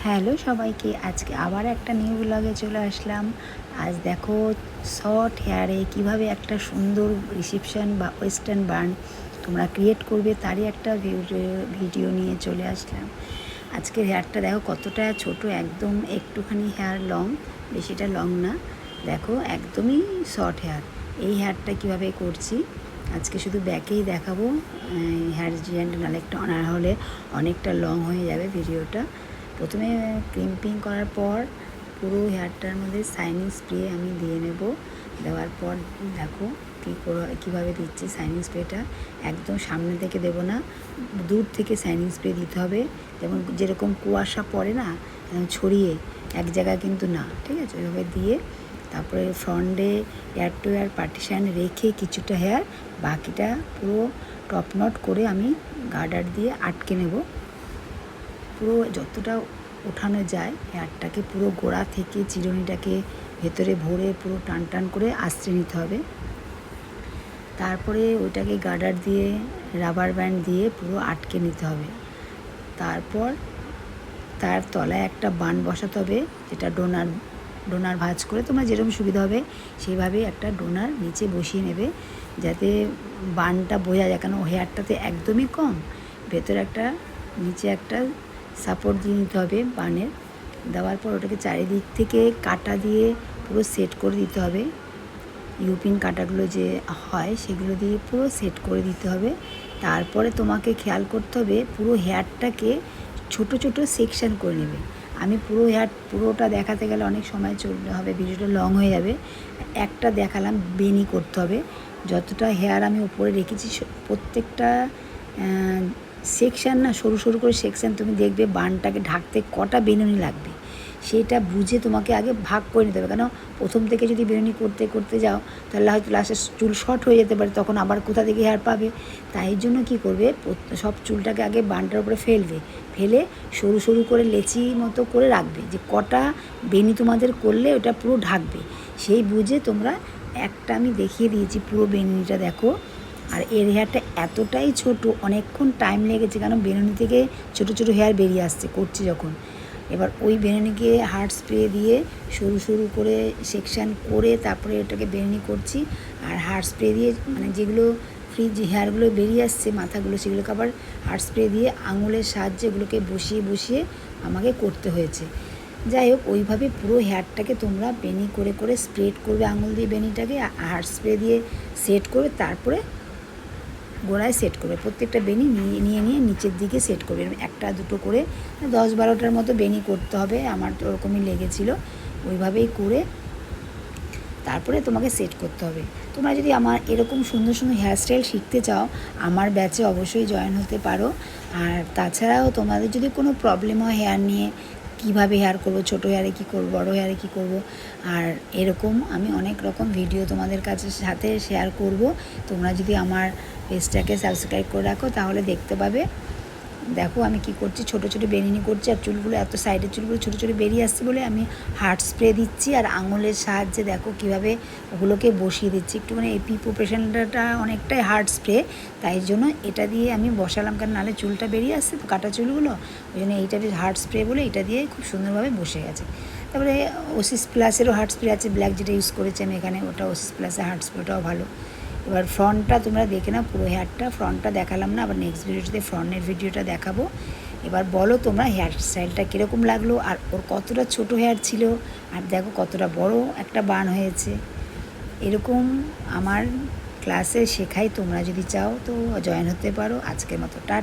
Hello সবাইকে, আজকে আবার একটা নিউ ব্লগে চলে আসলাম। আজ দেখো শর্ট হেয়ারে কিভাবে একটা সুন্দর রিসেপশন বা ওয়েস্টার্ন বার্ন তোমরা ক্রিয়েট করবে তারই একটা ভিডিও নিয়ে চলে আসলাম। আজকের হেয়ারটা দেখো কতটা ছোট, একদম একটুখানি হেয়ার লং, বেশিটা লং না। দেখো একদমই শর্ট হেয়ার। এই হেয়ারটা কিভাবে করছি আজকে শুধু ব্যাকেই দেখাবো। হেয়ার জেন্ট নাহলে একটা অনার হলে অনেকটা লং হয়ে যাবে ভিডিওটা। প্রথমে ক্রিম্পিং করার পর পুরো হেয়ারটার মধ্যে শাইনিং স্প্রে আমি দিয়ে নেব। দেওয়ার পর দেখো কীভাবে দিচ্ছি শাইনিং স্প্রেটা। একদম সামনে থেকে দেব না, দূর থেকে শাইনিং স্প্রে দিতে হবে। যেরকম কুয়াশা পড়ে না, ছড়িয়ে এক জায়গায় কিন্তু না, ঠিক আছে? ওইভাবে দিয়ে তারপরে ফ্রন্টে এয়ার টু এয়ার পার্টিশান রেখে কিছুটা হেয়ার, বাকিটা পুরো টপ নট করে আমি গার্ডার দিয়ে আটকে নেব। পুরো যতটা ওঠানো যায় হেয়ারটাকে পুরো গোড়া থেকে চিরুনিটাকে ভেতরে ভরে পুরো টান টান করে আঁচড়ে নিতে হবে। তারপরে ওইটাকে গার্ডার দিয়ে রাবার ব্যান্ড দিয়ে পুরো আটকে নিতে হবে। তারপর তার তলায় একটা বান বসাতে হবে, যেটা ডোনার ভাঁজ করে তোমার যেরকম সুবিধা হবে সেইভাবে একটা ডোনার নিচে বসিয়ে নেবে, যাতে বানটা বোঝা যায়। কেন হেয়ারটাতে একদমই কম, ভেতরে একটা নিচে একটা সাপোর্ট দিয়ে নিতে হবে বানের। দেওয়ার পর ওটাকে চারিদিক থেকে কাটা দিয়ে পুরো সেট করে দিতে হবে। ইউপিন কাটাগুলো যে হয় সেগুলো দিয়ে পুরো সেট করে দিতে হবে। তারপরে তোমাকে খেয়াল করতে হবে পুরো হেয়ারটাকে ছোট ছোট সেকশন করে নেবে। আমি পুরোটা দেখাতে গেলে অনেক সময় চলতে হবে, ভিডিওটা লং হয়ে যাবে। একটা দেখালাম, বেনি করতে হবে। যতটা হেয়ার আমি উপরে রেখেছি প্রত্যেকটা সেকশান না, সরু সরু করে সেকশান তুমি দেখবে বানটাকে ঢাকতে কটা বেনুনি লাগবে সেটা বুঝে তোমাকে আগে ভাগ করে নিতে হবে। কেন প্রথম থেকে যদি বেনুনি করতে করতে যাও তাহলে হয়তো লাস্টে চুল শর্ট হয়ে যেতে পারে, তখন আবার কোথা থেকে হেয়ার পাবে? তাই জন্য কি করবে, সব চুলটাকে আগে বানটার উপরে ফেলে সরু সরু করে লেচি মতো করে রাখবে, যে কটা বেনি তোমাদের করলে ওটা পুরো ঢাকবে সেই বুঝে তোমরা একটা আমি দেখিয়ে দিয়েছি পুরো বেনুনিটা দেখো। আর এর হেয়ারটা এতটাই ছোট, অনেকক্ষণ টাইম লেগেছে, কারণ বেনুনি থেকে ছোট ছোট হেয়ার বেরিয়ে আসছে করছি যখন। এবার ওই বেনুনিকে হার্ড স্প্রে দিয়ে সরু সরু করে সেকশান করে তারপরে এটাকে বেনুনি করছি। আর হার্ড স্প্রে দিয়ে মানে যেগুলো ফ্রিজ হেয়ারগুলো বেরিয়ে আসছে মাথাগুলো, সেগুলোকে আবার হার্ড স্প্রে দিয়ে আঙুলের সাহায্যে এগুলোকে বসিয়ে বসিয়ে আমাকে করতে হয়েছে। যাই হোক, ওইভাবে পুরো হেয়ারটাকে তোমরা বেনি করে করে স্প্রেড করবে, আঙুল দিয়ে বেনিটাকে হার্ড স্প্রে দিয়ে সেট করবে। তারপরে গোড়ায় সেট করবে, প্রত্যেকটা বেনি নিয়ে নিচের দিকে সেট করবে। এরকম একটা দুটো করে 10-12টার মতো বেনি করতে হবে, আমার তো ওরকমই লেগেছিলো। ওইভাবেই করে তারপরে তোমাকে সেট করতে হবে। তোমরা যদি আমার এরকম সুন্দর সুন্দর হেয়ারস্টাইল শিখতে চাও আমার ব্যাচে অবশ্যই জয়েন হতে পারো। আর তাছাড়াও তোমাদের যদি কোনো প্রবলেম হয় হেয়ার নিয়ে, কীভাবে হেয়ার করব, ছোটো হেয়ারে কী করব, বড় হেয়ারে কী করব, আর এরকম আমি অনেক রকম ভিডিও তোমাদের কাছে সাথে শেয়ার করব। তোমরা যদি আমার পেজটাকে সাবস্ক্রাইব করে রাখো তাহলে দেখতে পাবে। দেখো আমি কি করছি, ছোটো ছোটো বেনিনি করছি। আর চুলগুলো এত সাইডের চুলগুলো ছোটো ছোটো বেরিয়ে আসছে বলে আমি হার্ড স্প্রে দিচ্ছি আর আঙুলের সাহায্যে দেখো কীভাবে ওগুলোকে বসিয়ে দিচ্ছি। একটুখানি এপি প্রফেশনালটা অনেকটাই হার্ড স্প্রে, তাই জন্য এটা দিয়ে আমি বসালাম, কারণ নাহলে চুলটা বেরিয়ে আসছে তো কাটা চুলগুলো, ওই জন্য এইটা বেশ হার্ড স্প্রে বলে এটা দিয়ে খুব সুন্দরভাবে বসে গেছে। তারপরে ওসিস প্লাসেরও হার্ড স্প্রে আছে, ব্ল্যাক যেটা ইউজ করেছি আমি এখানে, ওটা ওসিস প্লাসের হার্ড স্প্রেটাও ভালো। এবার ফ্রন্টটা তোমরা দেখে নাও, পুরো হেয়ারটা ফ্রন্টটা দেখালাম না, আবার নেক্সট ভিডিওতে ফ্রন্টের ভিডিওটা দেখাবো। এবার বলো তোমরা হেয়ার স্টাইলটা কীরকম লাগলো, আর ওর কতটা ছোট হেয়ার ছিল আর দেখো কতটা বড় একটা বান হয়েছে। এরকম আমার ক্লাসে শেখাই, তোমরা যদি চাও তো জয়েন হতে পারো। আজকের মতো টাটা।